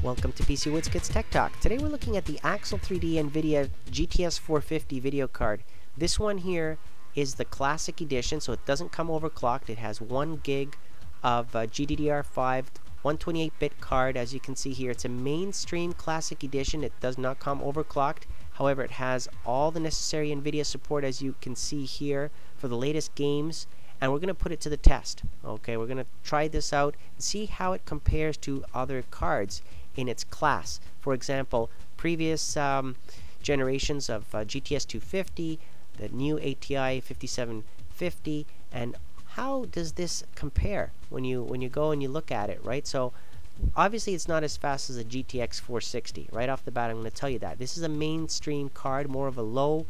Welcome to PC Woods Kids Tech Talk. Today we're looking at the Axle 3D Nvidia GTS450 video card. This one here is the classic edition, so it doesn't come overclocked. It has 1 gig of GDDR5 128-bit card. As you can see here, it's a mainstream classic edition. It does not come overclocked. However, it has all the necessary Nvidia support, as you can see here, for the latest games. And we're going to put it to the test. Okay, we're going to try this out and see how it compares to other cards in its class. For example, previous generations of GTS450, the new ATI 5750, and how does this compare when you go and you look at it, right? So obviously it's not as fast as a GTX460. Right off the bat, I'm going to tell you that. This is a mainstream card, more of a low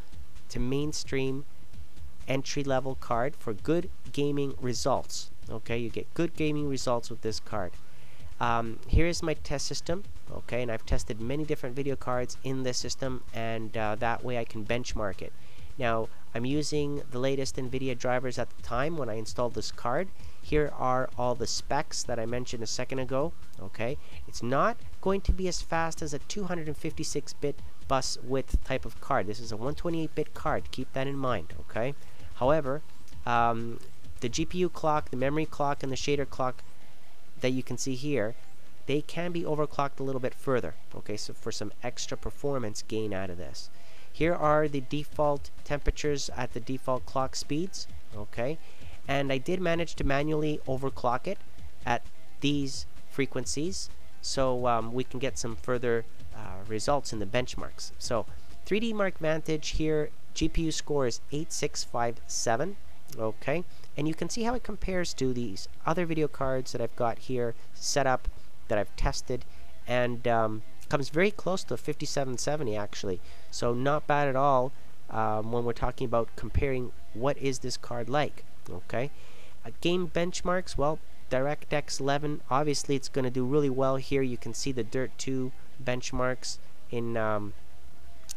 to mainstream entry-level card for good gaming results. Okay, you get good gaming results with this card. Here is my test system. Okay, and I've tested many different video cards in this system, and that way I can benchmark it. Now, I'm using the latest Nvidia drivers at the time when I installed this card. Here are all the specs that I mentioned a second ago. Okay, it's not going to be as fast as a 256-bit bus width type of card. This is a 128-bit card. Keep that in mind. Okay. However, the GPU clock, the memory clock, and the shader clock that you can see here, they can be overclocked a little bit further. Okay, so for some extra performance gain out of this. Here are the default temperatures at the default clock speeds. Okay, and I did manage to manually overclock it at these frequencies, so we can get some further results in the benchmarks. So 3D Mark Vantage here, GPU score is 8657. Okay, and you can see how it compares to these other video cards that I've got here set up, that I've tested, and comes very close to 5770 actually. So not bad at all when we're talking about comparing what is this card like. Okay, game benchmarks, well, DirectX 11, obviously it's going to do really well here. You can see the Dirt 2 benchmarks in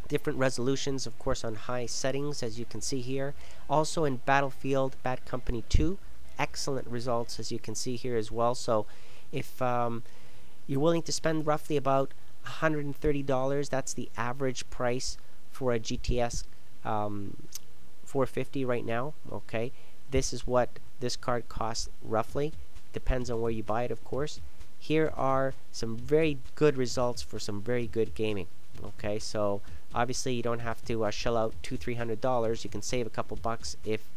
different resolutions, of course, on high settings, as you can see here. Also in Battlefield Bad Company 2, excellent results, as you can see here as well. So if you're willing to spend roughly about $130, that's the average price for a GTS 450 right now. Okay, this is what this card costs roughly. Depends on where you buy it, of course. Here are some very good results for some very good gaming. Okay, so obviously you don't have to shell out $200-300. You can save a couple bucks if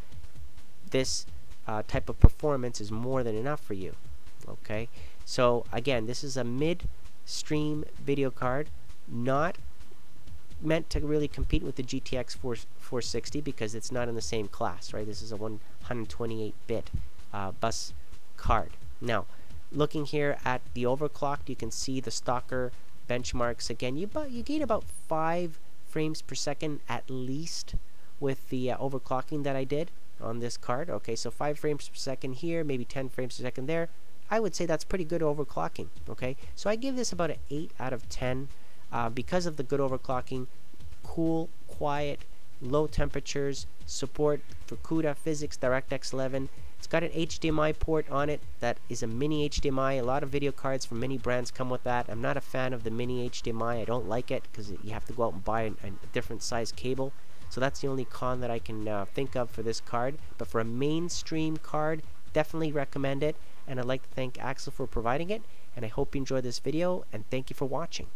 this type of performance is more than enough for you. Okay, so again, this is a mid-stream video card, not meant to really compete with the GTX 460 because it's not in the same class, right? This is a 128-bit bus card. Now, looking here at the overclocked, you can see the Stalker Benchmarks. Again, you gain about 5 frames per second at least with the overclocking that I did on this card. Okay, so 5 frames per second here, maybe 10 frames per second there. I would say that's pretty good overclocking. Okay, so I give this about an 8 out of 10 because of the good overclocking, cool, quiet, low temperatures, support for CUDA, physics, DirectX 11. It's got an HDMI port on it that is a mini HDMI. A lot of video cards from many brands come with that. I'm not a fan of the mini HDMI. I don't like it because you have to go out and buy a different size cable. So that's the only con that I can think of for this card. But for a mainstream card, definitely recommend it. And I'd like to thank Axel for providing it. And I hope you enjoyed this video, and thank you for watching.